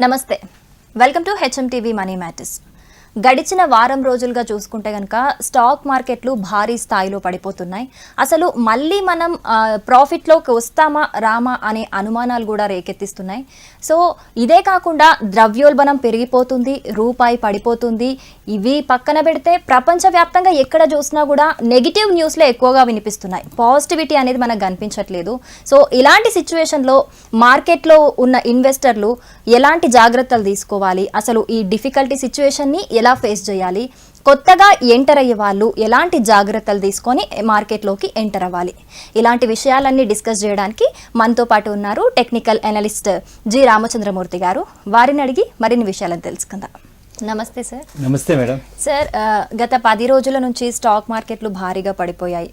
నమస్తే, welcome to HMTV money matters. గడిచిన వారం రోజులుగా చూసుకుంటే కనుక స్టాక్ మార్కెట్లు భారీ స్థాయిలో పడిపోతున్నాయి. అసలు మళ్ళీ మనం ప్రాఫిట్లోకి వస్తామా రామా అనే అనుమానాలు కూడా రేకెత్తిస్తున్నాయి. సో ఇదే కాకుండా ద్రవ్యోల్బణం పెరిగిపోతుంది, రూపాయి పడిపోతుంది. ఇవి పక్కన పెడితే ప్రపంచవ్యాప్తంగా ఎక్కడ చూసినా కూడా నెగిటివ్ న్యూస్లే ఎక్కువగా వినిపిస్తున్నాయి. పాజిటివిటీ అనేది మనకు కనిపించట్లేదు. సో ఇలాంటి సిచ్యువేషన్లో మార్కెట్లో ఉన్న ఇన్వెస్టర్లు ఎలాంటి జాగ్రత్తలు తీసుకోవాలి, అసలు ఈ డిఫికల్టీ సిచ్యువేషన్ని ఎలా ఫేస్ చేయాలి, కొత్తగా ఎంటర్ అయ్యే వాళ్ళు ఎలాంటి జాగ్రత్తలు తీసుకొని మార్కెట్లోకి ఎంటర్ అవ్వాలి, ఇలాంటి విషయాలన్నీ డిస్కస్ చేయడానికి మనతో పాటు ఉన్నారు టెక్నికల్ అనలిస్ట్ G.RAMACHANDRA గారు. వారిని అడిగి మరిన్ని విషయాలను తెలుసుకుందాం. నమస్తే సార్. నమస్తే మేడం. సార్, గత 10 రోజుల నుంచి స్టాక్ మార్కెట్లు భారీగా పడిపోయాయి.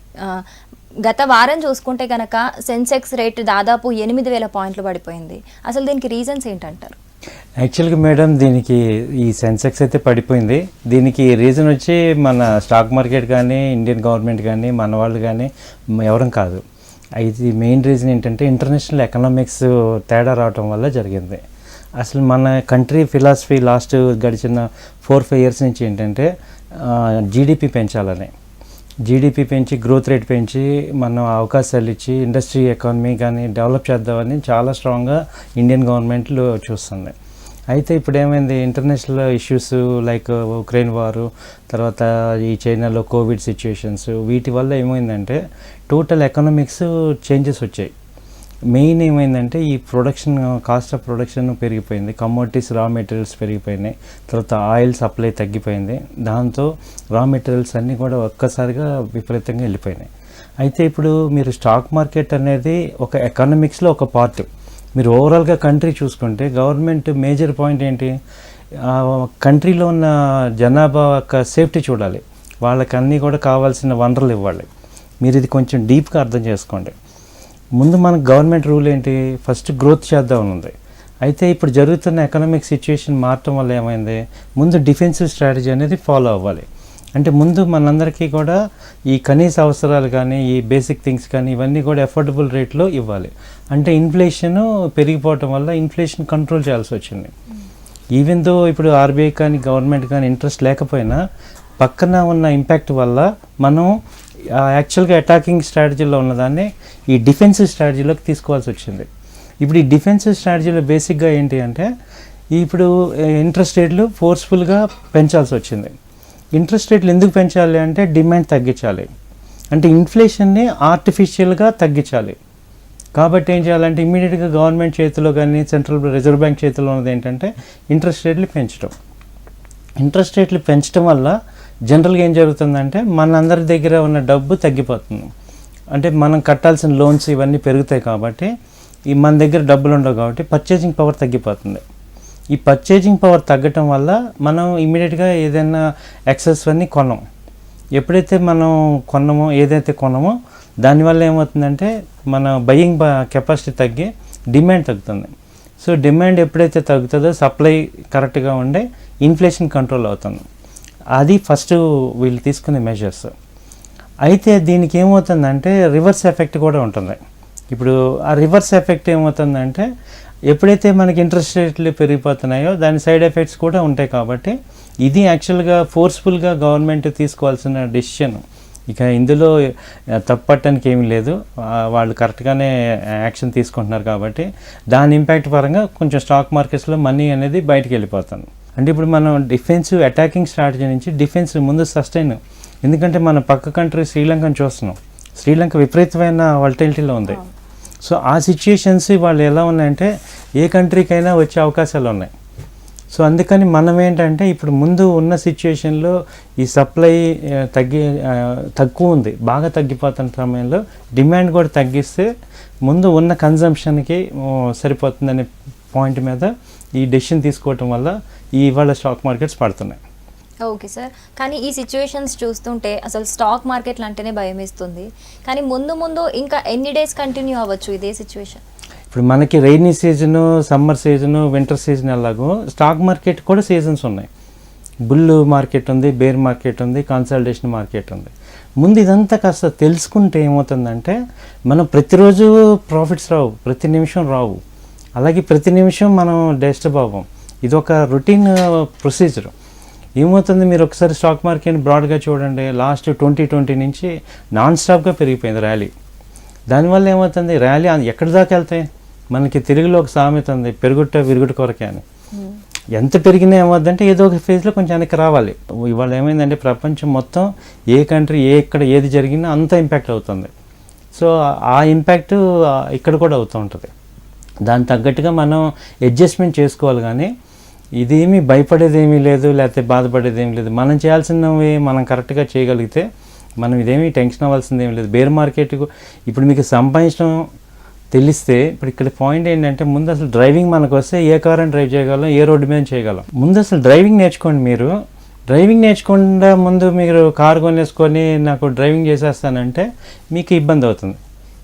గత వారం చూసుకుంటే కనుక సెన్సెక్స్ రేట్ దాదాపు 8,000 పాయింట్లు పడిపోయింది. అసలు దీనికి రీజన్స్ ఏంటంటారు? యాక్చువల్గా మేడం, దీనికి ఈ సెన్సెక్స్ అయితే పడిపోయింది. దీనికి రీజన్ వచ్చి మన స్టాక్ మార్కెట్ కానీ, ఇండియన్ గవర్నమెంట్ కానీ, మన వాళ్ళు కానీ ఎవరం కాదు. అయితే మెయిన్ రీజన్ ఏంటంటే ఇంటర్నేషనల్ ఎకనామిక్స్ తేడా రావటం వల్ల జరిగింది. అసలు మన కంట్రీ ఫిలాసఫీ లాస్ట్ గడిచిన 4-5 ఇయర్స్ నుంచి ఏంటంటే జీడిపి పెంచాలని, జీడిపి పెంచి గ్రోత్ రేట్ పెంచి మనం అవకాశాలు ఇచ్చి ఇండస్ట్రీ ఎకానమీ కానీ డెవలప్ చేద్దామని చాలా స్ట్రాంగ్గా ఇండియన్ గవర్నమెంట్లు చూస్తుంది. అయితే ఇప్పుడు ఏమైంది, ఇంటర్నేషనల్ ఇష్యూస్ లైక్ ఉక్రెయిన్ వారు, తర్వాత ఈ చైనాలో కోవిడ్ సిచ్యుయేషన్స్, వీటి వల్ల ఏమైందంటే టోటల్ ఎకనామిక్స్ చేంజెస్ వచ్చాయి. మెయిన్ ఏమైందంటే ఈ ప్రొడక్షన్ కాస్ట్ ఆఫ్ ప్రొడక్షన్ పెరిగిపోయింది, కమోడిటీస్ రా మెటీరియల్స్ పెరిగిపోయినాయి, తర్వాత ఆయిల్ సప్లై తగ్గిపోయింది. దాంతో రా మెటీరియల్స్ అన్నీ కూడా ఒక్కసారిగా విపరీతంగా వెళ్ళిపోయినాయి. అయితే ఇప్పుడు మీరు స్టాక్ మార్కెట్ అనేది ఒక ఎకనామిక్స్లో ఒక పార్ట్. మీరు ఓవరాల్గా కంట్రీ చూసుకుంటే గవర్నమెంట్ మేజర్ పాయింట్ ఏంటి, కంట్రీలో ఉన్న జనాభా యొక్క సేఫ్టీ చూడాలి, వాళ్ళకి అన్నీ కూడా కావాల్సిన వనరులు ఇవ్వాలి. మీరు ఇది కొంచెం డీప్గా అర్థం చేసుకోండి. ముందు మనకు గవర్నమెంట్ రూల్ ఏంటి, ఫస్ట్ గ్రోత్ చేద్దామని ఉంది. అయితే ఇప్పుడు జరుగుతున్న ఎకనామిక్ సిచ్యుయేషన్ మారటం వల్ల ఏమైంది, ముందు డిఫెన్సివ్ స్ట్రాటజీ అనేది ఫాలో అవ్వాలి. అంటే ముందు మనందరికీ కూడా ఈ కనీస అవసరాలు కానీ, ఈ బేసిక్ థింగ్స్ కానీ ఇవన్నీ కూడా అఫోర్డబుల్ రేట్లో ఇవ్వాలి. అంటే ఇన్ఫ్లేషన్ పెరిగిపోవటం వల్ల ఇన్ఫ్లేషన్ కంట్రోల్ చేయాల్సి వచ్చింది. ఈవెన్ దో ఇప్పుడు ఆర్బీఐ కానీ గవర్నమెంట్ కానీ ఇంట్రెస్ట్ లేకపోయినా పక్కన ఉన్న ఇంపాక్ట్ వల్ల మనం యాక్చువల్గా అటాకింగ్ స్ట్రాటజీలో ఉన్నదాన్ని ఈ డిఫెన్సివ్ స్ట్రాటజీలోకి తీసుకోవాల్సి వచ్చింది. ఇప్పుడు ఈ డిఫెన్సివ్ స్ట్రాటజీలో బేసిక్గా ఏంటి అంటే ఇప్పుడు ఇంట్రెస్ట్ రేట్లు ఫోర్స్ఫుల్గా పెంచాల్సి వచ్చింది. ఇంట్రెస్ట్ రేట్లు ఎందుకు పెంచాలి అంటే డిమాండ్ తగ్గించాలి, అంటే ఇన్ఫ్లేషన్ని ఆర్టిఫిషియల్గా తగ్గించాలి. కాబట్టి ఏం చేయాలంటే ఇమీడియట్గా గవర్నమెంట్ చేతిలో కానీ సెంట్రల్ రిజర్వ్ బ్యాంక్ చేతిలో ఉన్నది ఏంటంటే ఇంట్రెస్ట్ రేట్లు పెంచడం. ఇంట్రెస్ట్ రేట్లు పెంచడం వల్ల జనరల్గా ఏం జరుగుతుందంటే మనందరి దగ్గర ఉన్న డబ్బు తగ్గిపోతుంది. అంటే మనం కట్టాల్సిన లోన్స్ ఇవన్నీ పెరుగుతాయి కాబట్టి మన దగ్గర డబ్బులు ఉండవు కాబట్టి పర్చేజింగ్ పవర్ తగ్గిపోతుంది. ఈ పర్చేజింగ్ పవర్ తగ్గటం వల్ల మనం ఇమీడియట్గా ఏదైనా ఎక్సెస్ అన్నీ కొనం. ఎప్పుడైతే మనం కొన్నామో ఏదైతే కొన్నామో దానివల్ల ఏమవుతుందంటే మన బయింగ్ కెపాసిటీ తగ్గి డిమాండ్ తగ్గుతుంది. సో డిమాండ్ ఎప్పుడైతే తగ్గుతుందో సప్లై కరెక్ట్గా ఉండే ఇన్ఫ్లేషన్ కంట్రోల్ అవుతుంది. అది ఫస్ట్ వీళ్ళు తీసుకునే మెజర్స్. అయితే దీనికి ఏమవుతుందంటే రివర్స్ ఎఫెక్ట్ కూడా ఉంటుంది. ఇప్పుడు ఆ రివర్స్ ఎఫెక్ట్ ఏమవుతుందంటే ఎప్పుడైతే మనకి ఇంట్రెస్ట్ రేట్లు పెరిగిపోతున్నాయో దాని సైడ్ ఎఫెక్ట్స్ కూడా ఉంటాయి. కాబట్టి ఇది యాక్చువల్గా ఫోర్స్ఫుల్గా గవర్నమెంట్ తీసుకోవాల్సిన డెసిషన్. ఇక ఇందులో తప్పట్టడానికి ఏమీ లేదు, వాళ్ళు కరెక్ట్గానే యాక్షన్ తీసుకుంటున్నారు. కాబట్టి దాని ఇంపాక్ట్ పరంగా కొంచెం స్టాక్ మార్కెట్స్లో మనీ అనేది బయటకు వెళ్ళిపోతుంది. అంటే ఇప్పుడు మనం డిఫెన్సివ్ అటాకింగ్ స్ట్రాటజీ నుంచి డిఫెన్సివ్ ముందు సస్టైన్. ఎందుకంటే మన పక్క కంట్రీ శ్రీలంకను చూస్తున్నాం, శ్రీలంక విపరీతమైన వాలటిలిటీలో ఉంది. సో ఆ సిచ్యుయేషన్స్ వాళ్ళు ఎలా ఉన్నాయంటే ఏ కంట్రీకైనా వచ్చే అవకాశాలు ఉన్నాయి. సో అందుకని మనం ఏంటంటే ఇప్పుడు ముందు ఉన్న సిచ్యుయేషన్లో ఈ సప్లై తక్కువ ఉంది, బాగా తగ్గిపోతున్న సమయంలో డిమాండ్ కూడా తగ్గిస్తే ముందు ఉన్న కన్జంప్షన్కి సరిపోతుందనే పాయింట్ మీద ఈ డెసిషన్ తీసుకోవటం వల్ల ఇవాళ స్టాక్ మార్కెట్స్ పడుతున్నాయి. ఓకే సార్, కానీ ఈ సిచ్యువేషన్స్ చూస్తుంటే అసలు స్టాక్ మార్కెట్లు అంటేనే భయం వేస్తుంది. కానీ ముందు ఇంకా ఎన్ని డేస్ కంటిన్యూ అవ్వచ్చు ఇదే సిచ్యువేషన్? ఇప్పుడు మనకి rainy season, summer season, winter season ఎలాగో స్టాక్ మార్కెట్ కూడా సీజన్స్ ఉన్నాయి. బుల్ మార్కెట్ ఉంది, బేర్ మార్కెట్ ఉంది, కన్సాలిడేషన్ మార్కెట్ ఉంది. ముందు ఇదంతా కాస్త తెలుసుకుంటే ఏమవుతుందంటే మనం ప్రతిరోజు ప్రాఫిట్స్ రావు, ప్రతి నిమిషం రావు, అలాగే ప్రతి నిమిషం మనం డిస్టర్బ్ అవ్వం. ఇది ఒక రొటీన్ ప్రొసీజర్. ఏమవుతుంది, మీరు ఒకసారి స్టాక్ మార్కెట్ బ్రాడ్గా చూడండి, లాస్ట్ 2020 నుంచి నాన్ స్టాప్గా పెరిగిపోయింది ర్యాలీ. దానివల్ల ఏమవుతుంది, ర్యాలీ ఎక్కడి దాకా వెళ్తాయి, మనకి తెలుగులో ఒక సామెత ఉంది, పెరుగుట విరుగుట కొరకే అని. ఎంత పెరిగినా ఏమవుతుందంటే ఏదో ఒక ఫేజ్లో కొంచెం వెనక్కి రావాలి. ఇవాళ ఏమైందంటే ప్రపంచం మొత్తం ఏ కంట్రీ ఎక్కడ ఏది జరిగినా అంత ఇంపాక్ట్ అవుతుంది. సో ఆ ఇంపాక్ట్ ఇక్కడ కూడా అవుతూ ఉంటుంది. దానికి తగ్గట్టుగా మనం అడ్జస్ట్మెంట్ చేసుకోవాలి. కానీ ఇదేమీ భయపడేది ఏమీ లేదు, లేకపోతే బాధపడేది ఏమీ లేదు. మనం చేయాల్సినవి మనం కరెక్ట్గా చేయగలిగితే మనం ఇదేమీ టెన్షన్ అవ్వాల్సింది ఏమీ లేదు. బేర్ మార్కెట్కు ఇప్పుడు మీకు సంపాదించడం తెలిస్తే, ఇప్పుడు ఇక్కడ పాయింట్ ఏంటంటే ముందు అసలు డ్రైవింగ్ మనకు వస్తే ఏ కార్ అని డ్రైవ్ చేయగలం, ఏ రోడ్డు మీద చేయగలం. ముందు అసలు డ్రైవింగ్ నేర్చుకోండి. మీరు డ్రైవింగ్ నేర్చుకుండా ముందు మీరు కారు కొనేసుకొని నాకు డ్రైవింగ్ చేసేస్తానంటే మీకు ఇబ్బంది అవుతుంది.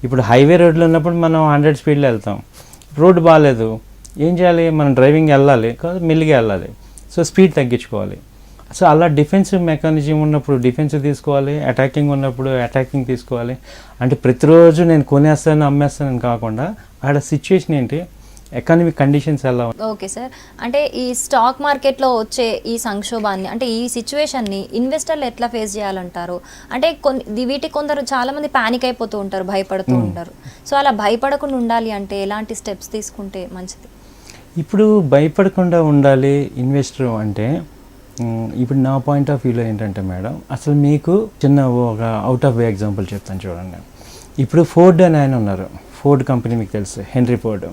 ఇప్పుడు హైవే రోడ్లు ఉన్నప్పుడు మనం 100 స్పీడ్లో వెళ్తాం. రోడ్డు బాగాలేదు, ఏం చేయాలి, మనం డ్రైవింగ్ వెళ్ళాలి, మెల్లిగా వెళ్ళాలి. సో స్పీడ్ తగ్గించుకోవాలి. సో అలా డిఫెన్సివ్ మెకానిజం ఉన్నప్పుడు డిఫెన్సివ్ తీసుకోవాలి, అటాకింగ్ ఉన్నప్పుడు అటాకింగ్ తీసుకోవాలి. అంటే ప్రతిరోజు నేను కొనేస్తాను అమ్మేస్తానని కాకుండా ఆడ సిచ్యువేషన్ ఏంటి, ఎకానమిక్ కండిషన్స్ ఎలా ఉన్నాయి. ఓకే సార్, అంటే ఈ స్టాక్ మార్కెట్లో వచ్చే ఈ సంక్షోభాన్ని, అంటే ఈ సిచ్యువేషన్ని ఇన్వెస్టర్లు ఎట్లా ఫేస్ చేయాలంటారు? అంటే వీటికి కొందరు చాలామంది ప్యానిక్ అయిపోతూ ఉంటారు, భయపడుతూ ఉంటారు. సో అలా భయపడకుండా ఉండాలి అంటే ఎలాంటి స్టెప్స్ తీసుకుంటే మంచిది? ఇప్పుడు భయపడకుండా ఉండాలి ఇన్వెస్టర్ అంటే, ఇప్పుడు నా పాయింట్ ఆఫ్ వ్యూలో ఏంటంటే మేడం, అసలు మీకు చిన్న ఒక అవుట్ ఆఫ్ వే ఎగ్జాంపుల్ చెప్తాను చూడండి. ఇప్పుడు ఫోర్డ్ అని ఆయన ఉన్నారు, ఫోర్డ్ కంపెనీ మీకు తెలుసు, హెన్రీ ఫోర్డ్.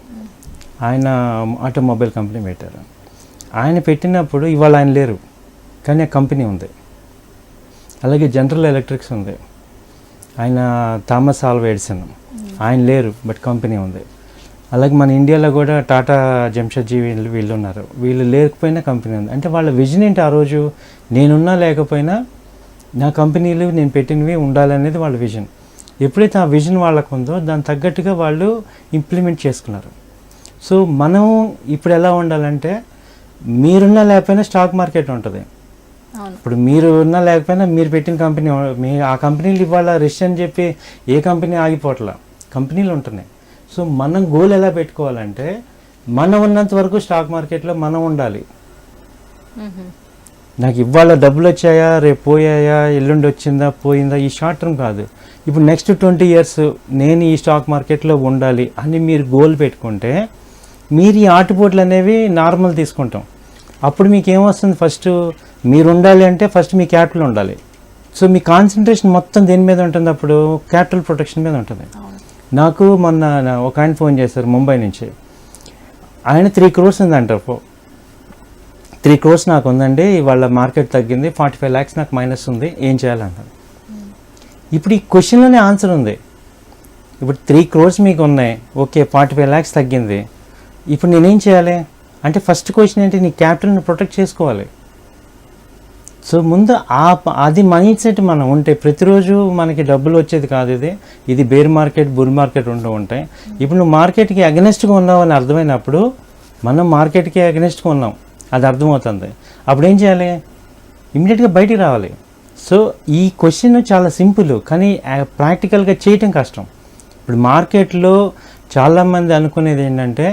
ఆయన ఆటోమొబైల్ కంపెనీ పెట్టారు. ఆయన పెట్టినప్పుడు ఇవాళ ఆయన లేరు, కానీ ఆ కంపెనీ ఉంది. అలాగే జనరల్ ఎలక్ట్రిక్స్ ఉంది, ఆయన థామస్ ఆల్వా ఎడిసన్, ఆయన లేరు బట్ కంపెనీ ఉంది. అలాగే మన ఇండియాలో కూడా టాటా జంషెడ్జీ వీళ్ళు ఉన్నారు, వీళ్ళు లేకపోయినా కంపెనీ ఉంది. అంటే వాళ్ళ విజన్ ఏంటి, ఆ రోజు నేనున్నా లేకపోయినా నా కంపెనీలు నేను పెట్టినవి ఉండాలనేది వాళ్ళ విజన్. ఎప్పుడైతే ఆ విజన్ వాళ్ళకు ఉందో దానికి తగ్గట్టుగా వాళ్ళు ఇంప్లిమెంట్ చేసుకున్నారు. సో మనం ఇప్పుడు ఎలా ఉండాలంటే, మీరున్నా లేకపోయినా స్టాక్ మార్కెట్ ఉంటుంది. ఇప్పుడు మీరు ఉన్నా లేకపోయినా మీరు పెట్టిన కంపెనీ, ఆ కంపెనీలు ఇవాళ రిష్ అని చెప్పి ఏ కంపెనీ ఆగిపోవట్లా, కంపెనీలు ఉంటున్నాయి. సో మనం గోల్ ఎలా పెట్టుకోవాలంటే, మనం ఉన్నంత వరకు స్టాక్ మార్కెట్లో మనం ఉండాలి. నాకు ఇవాళ డబ్బులు వచ్చాయా, రేపు పోయాయా, ఎల్లుండి వచ్చిందా పోయిందా, ఈ షార్ట్ టర్మ్ కాదు. ఇప్పుడు నెక్స్ట్ 20 years నేను ఈ స్టాక్ మార్కెట్లో ఉండాలి అని మీరు గోల్ పెట్టుకుంటే, మీరు ఈ ఆటుపోట్లు అనేవి నార్మల్ తీసుకుంటాం. అప్పుడు మీకు ఏమొస్తుంది, ఫస్ట్ మీరు ఉండాలి అంటే ఫస్ట్ మీ క్యాపిటల్ ఉండాలి. సో మీ కాన్సన్ట్రేషన్ మొత్తం దేని మీద ఉంటుంది, అప్పుడు క్యాపిటల్ ప్రొటెక్షన్ మీద ఉంటుంది. నాకు మొన్న ఒక ఆయన ఫోన్ చేశారు ముంబై నుంచి. ఆయన 3 crores ఉందంటారు. 3 crores నాకు ఉందండి, ఇవాళ మార్కెట్ తగ్గింది, 45 lakhs నాకు మైనస్ ఉంది, ఏం చేయాలంటారు. ఇప్పుడు ఈ క్వశ్చన్లోనే ఆన్సర్ ఉంది. ఇప్పుడు 3 crores మీకు ఉన్నాయి, ఓకే 45 lakhs తగ్గింది, ఇప్పుడు నేనేం చేయాలి అంటే, ఫస్ట్ క్వశ్చన్ ఏంటి, నీ క్యాపిటల్ని ప్రొటెక్ట్ చేసుకోవాలి. సో ముందు అది మైండ్ సెట్ మనం ఉంటే ప్రతిరోజు మనకి డబ్బులు వచ్చేది కాదు. ఇది బేర్ మార్కెట్, బుల్ మార్కెట్ ఉంటూ ఉంటాయి. ఇప్పుడు నువ్వు మార్కెట్కి అగెనెస్ట్గా ఉన్నావు అని అర్థమైనప్పుడు, మనం మార్కెట్కి అగెనెస్ట్గా ఉన్నాం అది అర్థమవుతుంది. అప్పుడు ఏం చేయాలి, ఇమ్మీడియట్గా బయటికి రావాలి. సో ఈ క్వశ్చన్ చాలా సింపుల్, కానీ ప్రాక్టికల్గా చేయటం కష్టం. ఇప్పుడు మార్కెట్లో చాలామంది అనుకునేది ఏంటంటే,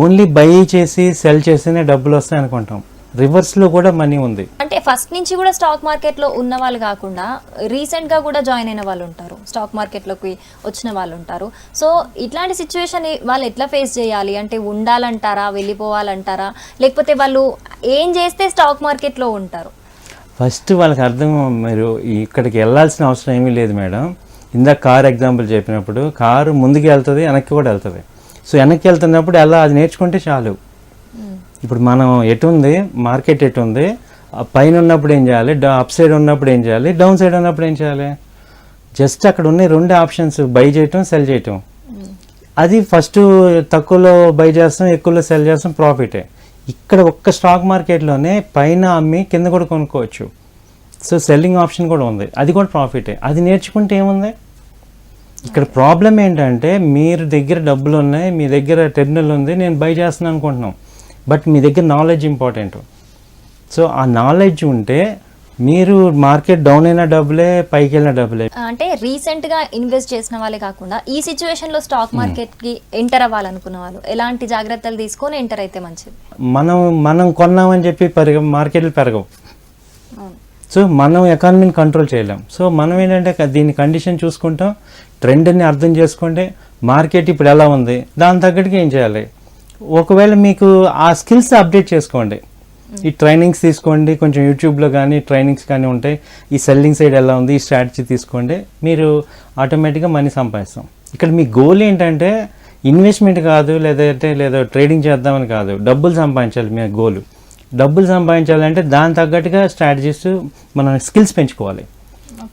ఓన్లీ బై చేసి సెల్ చేస్తేనే డబ్బులు వస్తాయి అనుకుంటాం. రివర్స్లో కూడా మనీ ఉంది. అంటే ఫస్ట్ నుంచి కూడా స్టాక్ మార్కెట్లో ఉన్న వాళ్ళు కాకుండా రీసెంట్గా కూడా జాయిన్ అయిన వాళ్ళు ఉంటారు, స్టాక్ మార్కెట్లోకి వచ్చిన వాళ్ళు ఉంటారు. సో ఇట్లాంటి సిచ్యువేషన్ వాళ్ళు ఎట్లా ఫేస్ చేయాలి అంటే, ఉండాలంటారా, వెళ్ళిపోవాలంటారా, లేకపోతే వాళ్ళు ఏం చేస్తే స్టాక్ మార్కెట్లో ఉంటారు? ఫస్ట్ వాళ్ళకి అర్థం, మీరు ఇక్కడికి వెళ్ళాల్సిన అవసరం ఏమీ లేదు మేడం. ఇందాక కార్ ఎగ్జాంపుల్ చెప్పినప్పుడు, కారు ముందుకు వెళ్తుంది, వెనక్కి కూడా వెళ్తుంది. సో వెనక్కి వెళ్తున్నప్పుడు ఎలా అది నేర్చుకుంటే చాలు. ఇప్పుడు మనం ఎటుంది, మార్కెట్ ఎటుంది, పైన ఉన్నప్పుడు ఏం చేయాలి, అప్ సైడ్ ఉన్నప్పుడు ఏం చేయాలి, డౌన్ సైడ్ ఉన్నప్పుడు ఏం చేయాలి, జస్ట్ అక్కడ ఉన్న 2 ఆప్షన్స్, బై చేయటం, సెల్ చేయటం. అది ఫస్ట్ తక్కువలో బై చేస్తాం, ఎక్కువలో సెల్ చేస్తాం, ప్రాఫిటే. ఇక్కడ ఒక్క స్టాక్ మార్కెట్లోనే పైన అమ్మి కింద కూడా కొనుక్కోవచ్చు. సో సెల్లింగ్ ఆప్షన్ కూడా ఉంది, అది కూడా ప్రాఫిటే. అది నేర్చుకుంటే ఏముంది. ఇక్కడ ప్రాబ్లం ఏంటంటే, మీరు దగ్గర డబ్బులు ఉన్నాయి, మీ దగ్గర టెర్మినల్ ఉంది, నేను బై చేస్తున్నాను అనుకుంటున్నాం, బట్ మీ దగ్గర నాలెడ్జ్ ఇంపార్టెంట్. సో ఆ నాలెడ్జ్ ఉంటే మీరు మార్కెట్ డౌన్ అయిన డబ్బులే, పైకి వెళ్ళిన డబ్బులే. అంటే రీసెంట్ గా ఇన్వెస్ట్ చేసిన వాళ్ళే కాకుండా ఈ సిచ్యువేషన్ లో స్టాక్ మార్కెట్ కి ఎంటర్ అవ్వాలనుకున్న వాళ్ళు ఎలాంటి జాగ్రత్తలు తీసుకొని ఎంటర్ అయితే మంచిది? మనం కొన్నామని చెప్పి మార్కెట్లు పెరగవు. సో మనం ఎకానమీని కంట్రోల్ చేయలేం. సో మనం ఏంటంటే దీని కండిషన్ చూసుకుంటాం, ట్రెండ్ని అర్థం చేసుకుంటే మార్కెట్ ఇప్పుడు ఎలా ఉంది దాని తగ్గట్టుగా ఏం చేయాలి. ఒకవేళ మీకు ఆ స్కిల్స్ అప్డేట్ చేసుకోండి, ఈ ట్రైనింగ్స్ తీసుకోండి, కొంచెం యూట్యూబ్లో కానీ ట్రైనింగ్స్ కానీ ఉంటాయి, ఈ సెల్లింగ్ సైడ్ ఎలా ఉంది ఈ స్ట్రాటజీ తీసుకోండి, మీరు ఆటోమేటిక్గా మనీ సంపాదిస్తాం. ఇక్కడ మీ గోల్ ఏంటంటే ఇన్వెస్ట్మెంట్ కాదు, లేదో ట్రేడింగ్ చేద్దామని కాదు, డబ్బులు సంపాదించాలి. మీ గోల్ డబ్బులు సంపాదించాలంటే దాని తగ్గట్టుగా స్ట్రాటజీస్ మనం స్కిల్స్ పెంచుకోవాలి.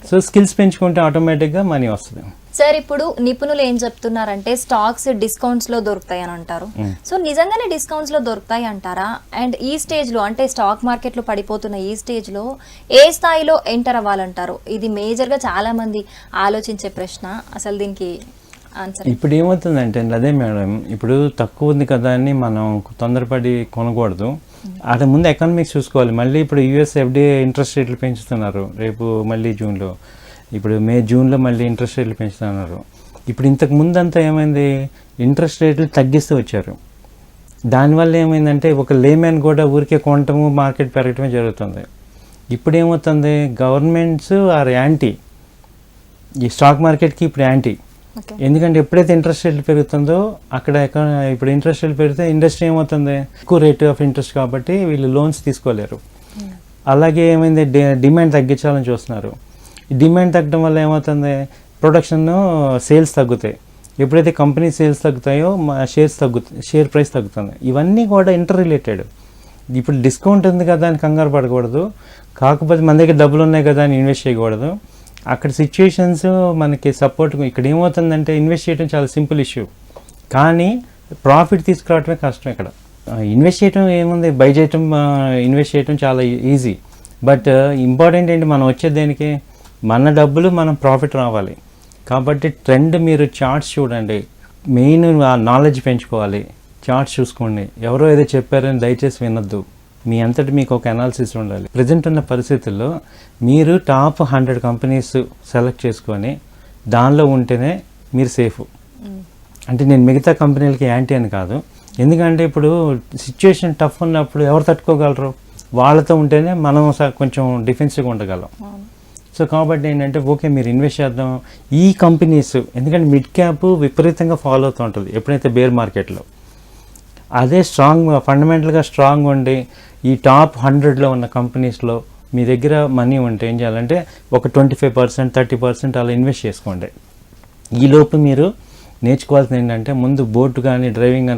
సో స్కిల్స్ పెంచుకుంటే ఆటోమేటిక్గా మనీ వస్తుంది. సార్ ఇప్పుడు నిపుణులు ఏం చెప్తున్నారంటే స్టాక్స్ డిస్కౌంట్స్ లో దొరుకుతాయి అని అంటారు. సో నిజంగానే డిస్కౌంట్స్ లో దొరుకుతాయి అంటారా? అండ్ ఈ స్టేజ్ లో అంటే స్టాక్ మార్కెట్ లో పడిపోతున్న ఈ స్టేజ్ లో ఏ స్థాయిలో ఎంటర్ అవ్వాలంటారు? ఇది మేజర్ గా చాలా మంది ఆలోచించే ప్రశ్న. అసలు దీనికి ఆన్సర్ ఇప్పుడు ఏమవుతుందంటే అదే మేడం, ఇప్పుడు తక్కువ ఉంది కదా అని మనం తొందరపడి కొనకూడదు. అదే ముందు ఎకనామిక్స్ చూసుకోవాలి. మళ్ళీ ఇప్పుడు యుఎస్ ఎఫ్డిఏ ఇంట్రెస్ట్ రేట్లు పెంచుతున్నారు రేపు, మళ్ళీ జూన్లో, ఇప్పుడు జూన్లో మళ్ళీ ఇంట్రెస్ట్ రేట్లు పెంచుతున్నారు. ఇప్పుడు ఇంతకు ముందు అంతా ఏమైంది, ఇంట్రెస్ట్ రేట్లు తగ్గిస్తూ వచ్చారు. దానివల్ల ఏమైందంటే ఒక లేమ్యాన్ కూడా ఊరికే కొనటము, మార్కెట్ పెరగటమే జరుగుతుంది. ఇప్పుడు ఏమవుతుంది, గవర్నమెంట్స్ ఆర్ యాంటీ, ఈ స్టాక్ మార్కెట్కి ఇప్పుడు యాంటీ. ఎందుకంటే ఎప్పుడైతే ఇంట్రెస్ట్ రేట్లు పెరుగుతుందో అక్కడ ఇప్పుడు ఇంట్రెస్ట్ రేట్లు పెరిగితే ఇండస్ట్రీ ఏమవుతుంది, ఎక్కువ రేట్ ఆఫ్ ఇంట్రెస్ట్ కాబట్టి వీళ్ళు లోన్స్ తీసుకోలేరు. అలాగే ఏమైంది, డిమాండ్ తగ్గించాలని చూస్తున్నారు. డిమాండ్ తగ్గడం వల్ల ఏమవుతుంది, ప్రొడక్షన్ సేల్స్ తగ్గుతాయి. ఎప్పుడైతే కంపెనీ సేల్స్ తగ్గుతాయో షేర్ ప్రైస్ తగ్గుతుంది. ఇవన్నీ కూడా ఇంటర్ రిలేటెడ్. ఇప్పుడు డిస్కౌంట్ ఉంది కదా అని కంగారు పడకూడదు, కాకపోతే మన దగ్గర డబ్బులు ఉన్నాయి కదా అని ఇన్వెస్ట్ చేయకూడదు. అక్కడ సిచ్యుయేషన్స్ మనకి సపోర్ట్. ఇక్కడ ఏమవుతుందంటే ఇన్వెస్ట్ చేయడం చాలా సింపుల్ ఇష్యూ, కానీ ప్రాఫిట్ తీసుకురావడమే కష్టం. ఇక్కడ ఇన్వెస్ట్ చేయడం ఏముంది, బై చేయటం, ఇన్వెస్ట్ చేయడం చాలా ఈజీ. బట్ ఇంపార్టెంట్ ఏంటి, మనం వచ్చే దేనికి, మన డబ్బులు మనం ప్రాఫిట్ రావాలి. కాబట్టి ట్రెండ్ మీరు చార్ట్స్ చూడండి, మెయిన్ ఆ నాలెడ్జ్ పెంచుకోవాలి. చార్ట్స్ చూసుకోండి, ఎవరో ఏదో చెప్పారని దయచేసి వినొద్దు. మీ అంతటి మీకు ఒక అనాలిసిస్ ఉండాలి. ప్రజెంట్ ఉన్న పరిస్థితుల్లో మీరు టాప్ 100 కంపెనీస్ సెలెక్ట్ చేసుకొని దానిలో ఉంటేనే మీరు సేఫ్. అంటే నేను మిగతా కంపెనీలకి యాంటీ అని కాదు, ఎందుకంటే ఇప్పుడు సిచ్యుయేషన్ టఫ్ ఉన్నప్పుడు ఎవరు తట్టుకోగలరు, వాళ్ళతో ఉంటేనే మనం కొంచెం డిఫెన్సివ్గా ఉండగలం. సో కాబట్టి ఏంటంటే ఓకే మీరు ఇన్వెస్ట్ చేద్దాం ఈ కంపెనీస్, ఎందుకంటే మిడ్ క్యాప్ విపరీతంగా ఫాలో అవుతూ ఉంటుంది ఎప్పుడైతే బేర్ మార్కెట్లో. అదే స్ట్రాంగ్ ఫండమెంటల్గా స్ట్రాంగ్ ఉండి ఈ టాప్ 100లో ఉన్న కంపెనీస్లో మీ దగ్గర మనీ ఉంటే ఏం చేయాలంటే ఒక 25%, 30% అలా ఇన్వెస్ట్ చేసుకోండి. ఈలోపు మీరు నేర్చుకోవాల్సింది ఏంటంటే ముందు బోట్ కానీ డ్రైవింగ్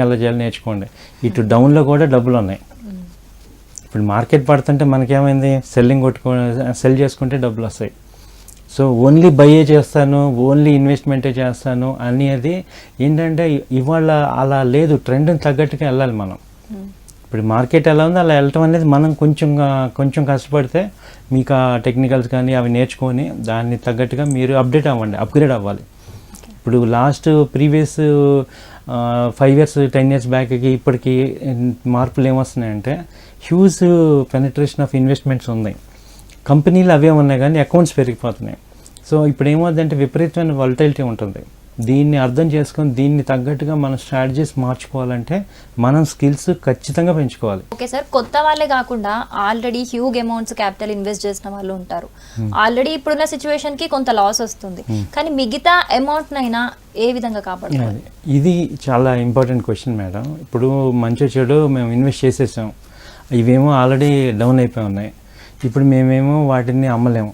ఎలా చేయాలో నేర్చుకోండి. ఇటు డౌన్లో కూడా డబ్బులు ఉన్నాయి. ఇప్పుడు మార్కెట్ పడుతుంటే మనకేమైంది, సెల్ చేసుకుంటే డబ్బులు వస్తాయి. సో ఓన్లీ బయ్యే చేస్తాను, ఓన్లీ ఇన్వెస్ట్మెంటే చేస్తాను అనేది ఏంటంటే ఇవాళ అలా లేదు. ట్రెండ్ని తగ్గట్టుగా వెళ్ళాలి మనం. ఇప్పుడు మార్కెట్ ఎలా ఉందో అలా వెళ్ళటం అనేది మనం కొంచెం కష్టపడితే మీకు ఆ టెక్నికల్స్ కానీ అవి నేర్చుకొని దాన్ని తగ్గట్టుగా మీరు అప్గ్రేడ్ అవ్వాలి. ఇప్పుడు ప్రీవియస్ 5 years 10 years బ్యాక్కి ఇప్పటికి మార్పులు ఏమొస్తున్నాయంటే హ్యూజ్ పెనిట్రేషన్ ఆఫ్ ఇన్వెస్ట్మెంట్స్ ఉన్నాయి. కంపెనీలు అవే ఉన్నాయి కానీ అకౌంట్స్ పెరిగిపోతున్నాయి. సో ఇప్పుడు ఏమవుతుందంటే విపరీతమైన వాలటిలిటీ ఉంటుంది. దీన్ని అర్థం చేసుకొని దీన్ని తగ్గట్టుగా మన స్ట్రాటజీస్ మార్చుకోవాలంటే మనం స్కిల్స్ ఖచ్చితంగా పెంచుకోవాలి. ఓకే సార్, కొత్త వాళ్ళే కాకుండా already huge amounts capital invest చేసిన వాళ్ళు ఉంటారు. ఆల్రెడీ ఇప్పుడున్న సిచ్యువేషన్ కి కొంత లాస్ వస్తుంది, కానీ మిగతా అమౌంట్ నైనా ఏ విధంగా కాపాడుకోవాలి? ఇది చాలా ఇంపార్టెంట్ క్వశ్చన్ మేడం. ఇప్పుడు మంచి చెడు మేము ఇన్వెస్ట్ చేసేసాం, ఇవేమో ఆల్రెడీ డౌన్ అయిపోయి ఉన్నాయి. ఇప్పుడు మేమేమో వాటిని అమ్మలేము,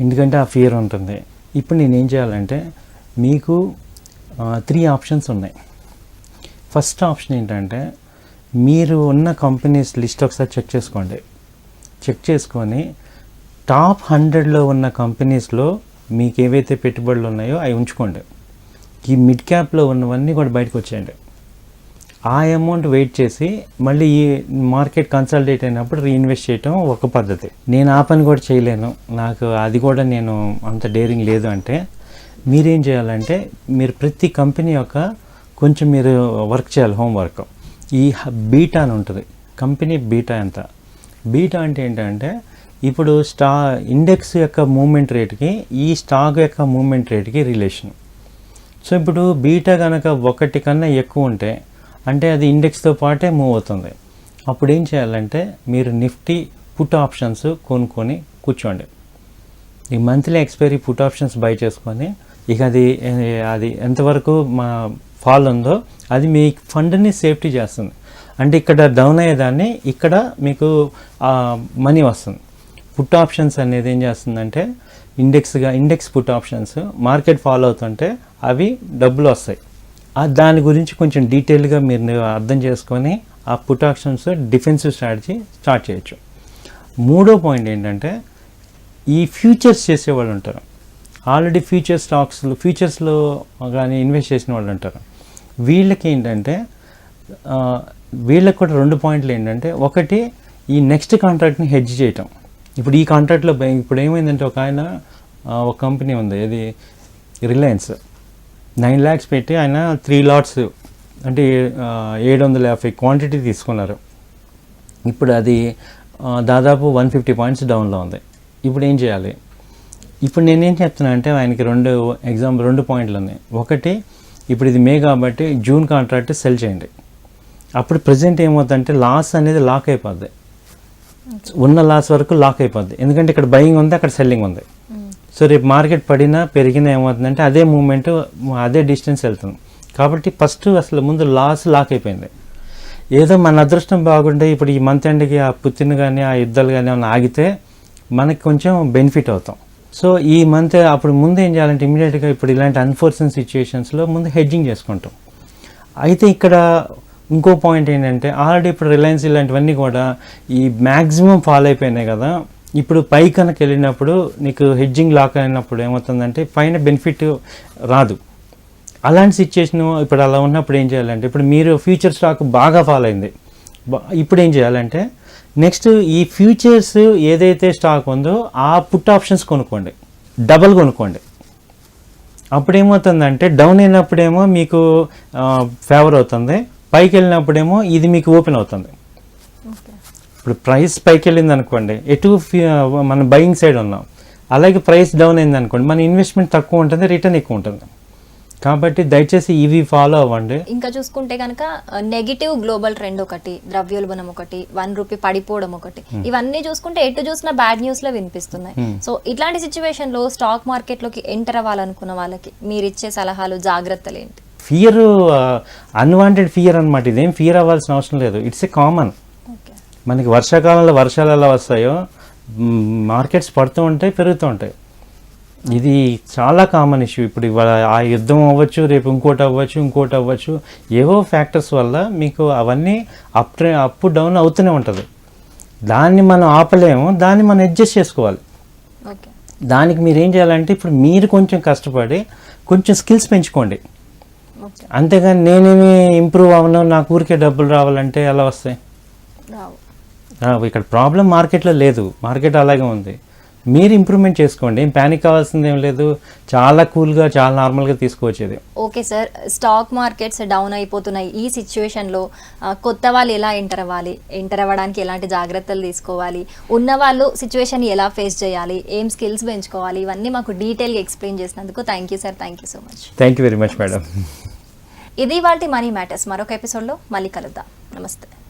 ఎందుకంటే ఆ ఫియర్ ఉంటుంది. ఇప్పుడు నేనేం చేయాలంటే మీకు 3 ఆప్షన్స్ ఉన్నాయి. ఫస్ట్ ఆప్షన్ ఏంటంటే మీరు ఉన్న కంపెనీస్ లిస్ట్ ఒకసారి చెక్ చేసుకోండి. చెక్ చేసుకొని టాప్ 100లో ఉన్న కంపెనీస్లో మీకు ఏవైతే పెట్టుబడులు ఉన్నాయో అవి ఉంచుకోండి. ఈ మిడ్ క్యాప్లో ఉన్నవన్నీ కూడా బయటకు వచ్చేయండి. ఆ అమౌంట్ వెయిట్ చేసి మళ్ళీ ఈ మార్కెట్ కన్సల్టేట్ అయినప్పుడు రీఇన్వెస్ట్ చేయటం ఒక పద్ధతి. నేను ఆ పని కూడా చేయలేను, నాకు అది కూడా నేను అంత డేరింగ్ లేదు అంటే మీరేం చేయాలంటే మీరు ప్రతి కంపెనీ యొక్క కొంచెం మీరు వర్క్ చేయాలి, హోంవర్క్. ఈ బీటా అని ఉంటుంది, కంపెనీ బీటా ఎంత. బీటా అంటే ఏంటంటే ఇప్పుడు ఇండెక్స్ యొక్క మూమెంట్ రేట్కి ఈ స్టాక్ యొక్క మూమెంట్ రేట్కి రిలేషన్. సో ఇప్పుడు బీటా కనుక 1 కన్నా ఎక్కువ ఉంటే అంటే అది ఇండెక్స్తో పాటే మూవ్ అవుతుంది. అప్పుడు ఏం చేయాలంటే మీరు నిఫ్టీ పుట్ ఆప్షన్స్ కొనుక్కొని కూర్చోండి. ఈ monthly expiry put options by చేసుకొని ఇక అది ఎంతవరకు ఫాల్ ఉందో అది మీ ఫండ్ని సేఫ్టీ చేస్తుంది. అంటే ఇక్కడ డౌన్ అయ్యేదాన్ని ఇక్కడ మీకు మనీ వస్తుంది. పుట్ ఆప్షన్స్ అనేది ఏం చేస్తుందంటే index put options market follow అవుతుంటే అవి డబ్బులు వస్తాయి. దాని గురించి కొంచెం డీటెయిల్గా మీరు అర్థం చేసుకొని ఆ put options defensive strategy start చేయొచ్చు. 3వ పాయింట్ ఏంటంటే ఈ ఫ్యూచర్స్ చేసేవాళ్ళు ఉంటారు. ఆల్రెడీ ఫ్యూచర్స్లో కానీ ఇన్వెస్ట్ చేసిన వాళ్ళు ఉంటారు. వీళ్ళకి ఏంటంటే వీళ్ళకి కూడా 2 పాయింట్లు ఏంటంటే, ఒకటి ఈ నెక్స్ట్ కాంట్రాక్ట్ని హెడ్జ్ చేయటం. ఇప్పుడు ఈ కాంట్రాక్ట్లో ఇప్పుడు ఏమైందంటే ఒక కంపెనీ ఉంది, ఇది రిలయన్స్ 9 lakhs పెట్టి ఆయన 3 lots అంటే 750 క్వాంటిటీ తీసుకున్నారు. ఇప్పుడు అది దాదాపు 150 points డౌన్లో ఉంది. ఇప్పుడు ఏం చేయాలి? ఇప్పుడు నేనేం చెప్తున్నా అంటే ఆయనకి 2 పాయింట్లు ఉన్నాయి. ఒకటి, ఇప్పుడు ఇది మే కాబట్టి జూన్ కాంట్రాక్ట్ సెల్ చేయండి. అప్పుడు ప్రజెంట్ ఏమవుతుందంటే లాస్ అనేది లాక్ అయిపోద్ది, ఉన్న లాస్ వరకు లాక్ అయిపోద్ది. ఎందుకంటే ఇక్కడ బయింగ్ ఉంది, అక్కడ సెల్లింగ్ ఉంది. సో రేపు మార్కెట్ పడినా పెరిగినా ఏమవుతుందంటే అదే మూమెంట్ అదే డిస్టెన్స్ వెళ్తుంది. కాబట్టి ఫస్ట్ అసలు ముందు లాక్ అయిపోయింది. ఏదో మన అదృష్టం బాగుంటే ఇప్పుడు ఈ మంత్ ఎండ్కి ఆ పుత్తిన కానీ ఆ యుద్ధాలు కానీ ఏమైనా ఆగితే మనకి కొంచెం బెనిఫిట్ అవుతాం. సో ఈ మంత్ అప్పుడు ముందు ఏం చేయాలంటే ఇమీడియట్గా ఇప్పుడు ఇలాంటి అన్ఫోర్చునేట్ సిచ్యువేషన్స్లో ముందు హెడ్జింగ్ చేసుకుంటాం. అయితే ఇక్కడ ఇంకో పాయింట్ ఏంటంటే ఆల్రెడీ ఇప్పుడు రిలయన్స్ ఇలాంటివన్నీ కూడా ఈ మ్యాక్సిమం ఫాలో అయిపోయినాయి కదా. ఇప్పుడు పై కనుక వెళ్ళినప్పుడు నీకు హెడ్జింగ్ లాక్ అయినప్పుడు ఏమవుతుందంటే పైన బెనిఫిట్ రాదు. అలాంటి సిచ్యువేషన్ ఇప్పుడు అలా ఉన్నప్పుడు ఏం చేయాలంటే, ఇప్పుడు మీరు ఫ్యూచర్ స్టాక్ బాగా ఫాలో అయింది, ఇప్పుడు ఏం చేయాలంటే నెక్స్ట్ ఈ ఫ్యూచర్స్ ఏదైతే స్టాక్ ఉందో ఆ పుట్ ఆప్షన్స్ కొనుక్కోండి, డబల్ కొనుక్కోండి. అప్పుడు ఏమవుతుందంటే డౌన్ అయినప్పుడేమో మీకు ఫేవర్ అవుతుంది, పైకి వెళ్ళినప్పుడేమో ఇది మీకు ఓపెన్ అవుతుంది. ఇప్పుడు ప్రైస్ పైకి వెళ్ళింది అనుకోండి, మన బయింగ్ సైడ్ ఉన్నాం. అలాగే ప్రైస్ డౌన్ అయింది అనుకోండి, మన ఇన్వెస్ట్మెంట్ తక్కువ ఉంటుంది, రిటర్న్ ఎక్కువ ఉంటుంది. కాబట్టి దయచేసి ఇవి ఫాలో అవ్వండి. ఇంకా చూసుకుంటే కనుక నెగిటివ్ గ్లోబల్ ట్రెండ్ ఒకటి, ద్రవ్యోల్బణం ఒకటి, 1 రూపీ పడిపోవడం ఒకటి, ఇవన్నీ చూసుకుంటే ఎటు చూసినా బ్యాడ్ న్యూస్లో వినిపిస్తున్నాయి. సో ఇట్లాంటి సిచ్యువేషన్లో స్టాక్ మార్కెట్లోకి ఎంటర్ అవ్వాలనుకున్న వాళ్ళకి మీరు ఇచ్చే సలహాలు, జాగ్రత్తలు ఏంటి? ఫియర్, అన్వాంటెడ్ ఫియర్ అనమాట. ఇదేం ఫియర్ అవ్వాల్సిన అవసరం లేదు, ఇట్స్ ఏ కామన్. మనకి వర్షాకాలంలో వర్షాలు ఎలా వస్తాయో మార్కెట్స్ పడుతూ ఉంటాయి, పెరుగుతూ ఉంటాయి. ఇది చాలా కామన్ ఇష్యూ. ఇప్పుడు ఇవాళ ఆ యుద్ధం అవ్వచ్చు, రేపు ఇంకోటి అవ్వచ్చు, ఏవో ఫ్యాక్టర్స్ వల్ల మీకు అవన్నీ అప్ డౌన్ అవుతూనే ఉంటుంది. దాన్ని మనం ఆపలేము, దాన్ని మనం అడ్జస్ట్ చేసుకోవాలి. దానికి మీరు ఏం చేయాలంటే ఇప్పుడు మీరు కొంచెం కష్టపడి కొంచెం స్కిల్స్ పెంచుకోండి. అంతేగాని నేనేమి ఇంప్రూవ్ అవ్వను, నాకు ఊరికే డబ్బులు రావాలంటే ఎలా వస్తాయి? ఇక్కడ ప్రాబ్లం మార్కెట్లో లేదు, మార్కెట్ అలాగే ఉంది. మీరు ఇంప్రూవ్మెంట్ చేసుకోండి, ఏం ప్యానిక్ కావాల్సింది ఏం లేదు. చాలా కూల్గా, చాలా నార్మల్గా తీసుకోవచ్చేది. Okay sir, stock markets down అయిపోతున్నాయి. ఈ సిచ్యువేషన్లో కొత్త వాళ్ళు ఎలా ఎంటర్ అవ్వాలి, ఎంటర్ అవ్వడానికి ఎలాంటి జాగ్రత్తలు తీసుకోవాలి, ఉన్న వాళ్ళు సిచ్యువేషన్ ఎలా ఫేస్ చేయాలి, ఏం స్కిల్స్ పెంచుకోవాలి, ఇవన్నీ మాకు డీటెయిల్గా ఎక్స్ప్లెయిన్ చేసినందుకు thank you sir. Thank you so much. Thank you very much madam. ఇది వాటి మనీ మ్యాటర్స్. మరొక ఎపిసోడ్లో మళ్ళీ కలుద్దాం. నమస్తే.